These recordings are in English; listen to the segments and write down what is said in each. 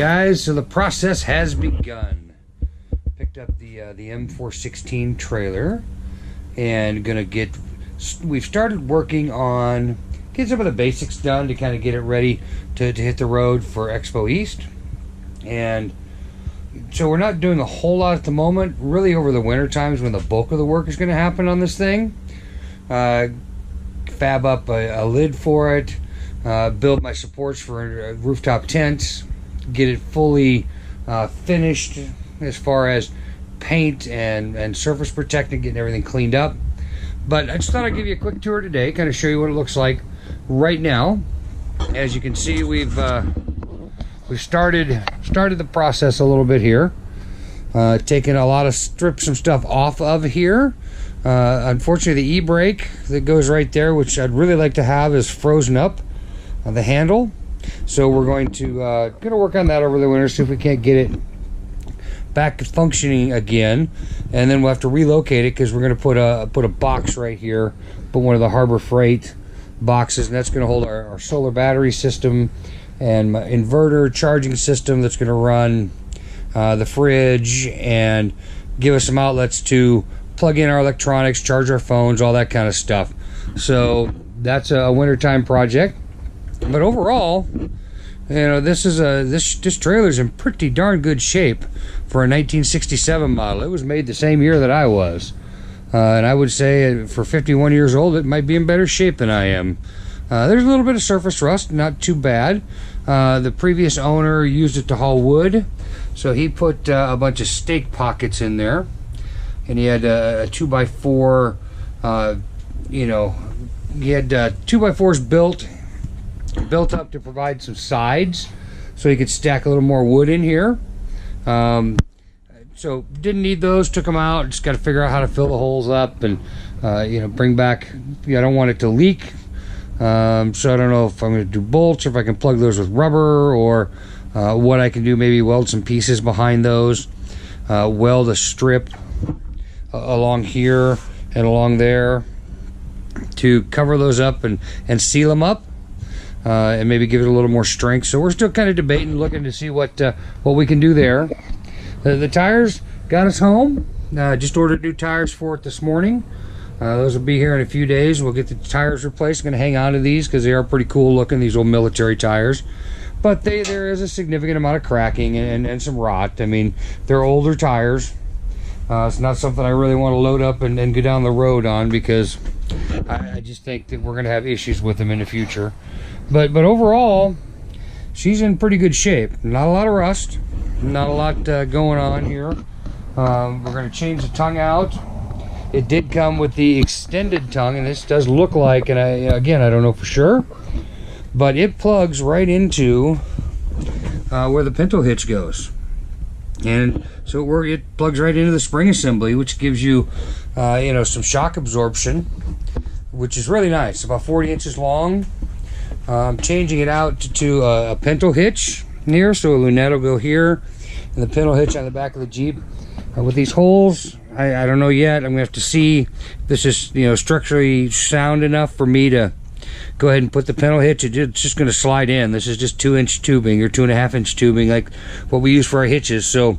guys, so the process has begun. Picked up the M416 trailer and we've started working on getting some of the basics done to kind of get it ready to hit the road for Expo East. And so we're not doing a whole lot at the moment, really over the winter times when the bulk of the work is going to happen on this thing. Fab up a lid for it, build my supports for rooftop tents, get it fully finished as far as paint and surface protecting, getting everything cleaned up. But I just thought I'd give you a quick tour today, kind of show you what it looks like right now. As you can see, we've started the process a little bit here, taking a lot of some stuff off of here. Unfortunately, the e-brake that goes right there, which I'd really like to have, is frozen up on the handle. So we're going to work on that over the winter, see if we can't get it back to functioning again, and then we'll have to relocate it because we're going to put a box right here, put one of the Harbor Freight boxes, and that's going to hold our solar battery system and my inverter charging system that's going to run the fridge and give us some outlets to plug in our electronics, charge our phones, all that kind of stuff. So that's a wintertime project. But overall, you know, this trailer's in pretty darn good shape for a 1967 model. It was made the same year that I was, and I would say for 51 years old, it might be in better shape than I am. There's a little bit of surface rust, not too bad. The previous owner used it to haul wood, so he put a bunch of stake pockets in there, and he had a 2x4. You know, he had 2x4s built up to provide some sides, so he could stack a little more wood in here. So didn't need those, took them out. Just got to figure out how to fill the holes up and you know, bring back. I don't want it to leak. So I don't know if I'm going to do bolts or if I can plug those with rubber, or what I can do, maybe weld some pieces behind those, weld a strip along here and along there to cover those up and seal them up, and maybe give it a little more strength. So we're still kind of debating, looking to see what we can do there. The tires got us home. Just ordered new tires for it this morning. Those will be here in a few days. We'll get the tires replaced. Going to hang on to these because they are pretty cool looking, these old military tires. But there is a significant amount of cracking and some rot. I mean, they're older tires. It's not something I really want to load up and go down the road on, because I just think that we're going to have issues with them in the future. But overall, she's in pretty good shape. Not a lot of rust. Not a lot going on here. We're going to change the tongue out. It did come with the extended tongue, and this does look like, and again, I don't know for sure, but it plugs right into where the pintle hitch goes. And so it plugs right into the spring assembly, which gives you, you know, some shock absorption, which is really nice. About 40 inches long. I'm changing it out to a pintle hitch here, so a lunette will go here, and the pintle hitch on the back of the Jeep. With these holes, I don't know yet. I'm gonna have to see if this is, you know, structurally sound enough for me to go ahead and put the pintle hitch. It's just gonna slide in. This is just 2-inch tubing or 2.5-inch tubing, like what we use for our hitches. So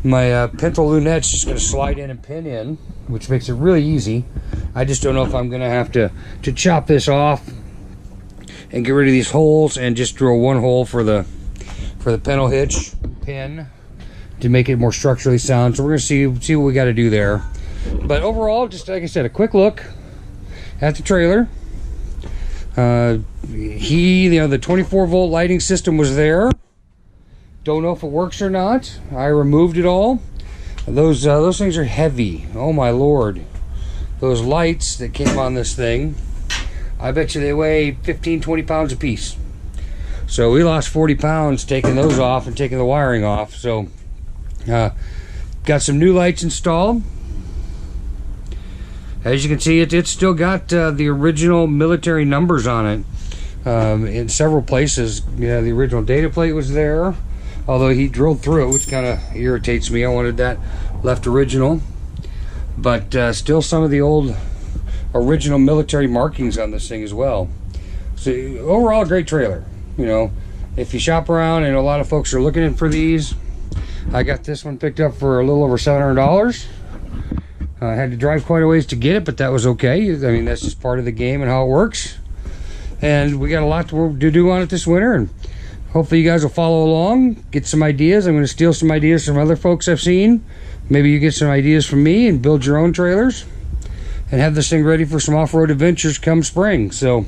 my pintle lunette's just gonna slide in and pin in, which makes it really easy. I just don't know if I'm gonna have to chop this off and get rid of these holes and just drill one hole for the pintle hitch pin to make it more structurally sound. So we're gonna see what we got to do there. But overall, just like I said, a quick look at the trailer. You know, the 24-volt lighting system was there. Don't know if it works or not. I removed it all. Those things are heavy. Oh my lord! Those lights that came on this thing, I bet you they weigh 15-20 pounds a piece. So we lost 40 pounds taking those off and taking the wiring off. So got some new lights installed. As you can see, it's still got the original military numbers on it. In several places, yeah, the original data plate was there, although he drilled through it, which kind of irritates me. I wanted that left original. But still some of the old original military markings on this thing as well. So overall, great trailer. You know, if you shop around, and a lot of folks are looking for these, I got this one picked up for a little over $700. I had to drive quite a ways to get it, but that was okay. I mean, that's just part of the game and how it works. And we got a lot to do on it this winter, and hopefully you guys will follow along, get some ideas. I'm going to steal some ideas from other folks I've seen. Maybe you get some ideas from me and build your own trailers and have this thing ready for some off-road adventures come spring. So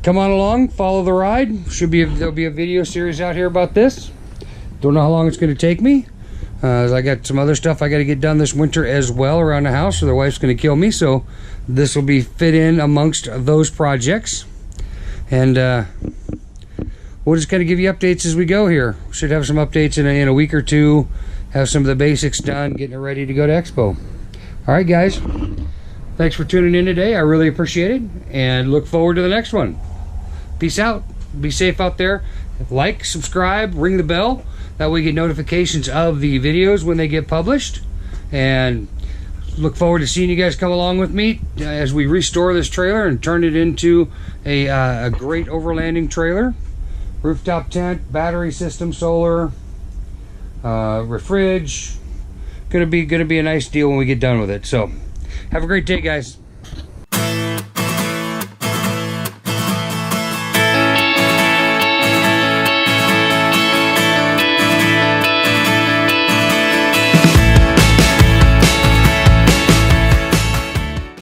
come on along, follow the ride. There'll be a video series out here about this. Don't know how long it's going to take me. I got some other stuff I got to get done this winter as well around the house, or the wife's going to kill me. So this will be fit in amongst those projects, and we'll just kind of give you updates as we go here. Should have some updates in a week or two. Have some of the basics done, getting it ready to go to Expo. All right, guys. Thanks for tuning in today. I really appreciate it, and look forward to the next one. Peace out. Be safe out there. Like, subscribe, ring the bell. That way you get notifications of the videos when they get published. And look forward to seeing you guys come along with me as we restore this trailer and turn it into a great overlanding trailer. Rooftop tent, battery system, solar, refrig. Gonna be a nice deal when we get done with it. So have a great day, guys.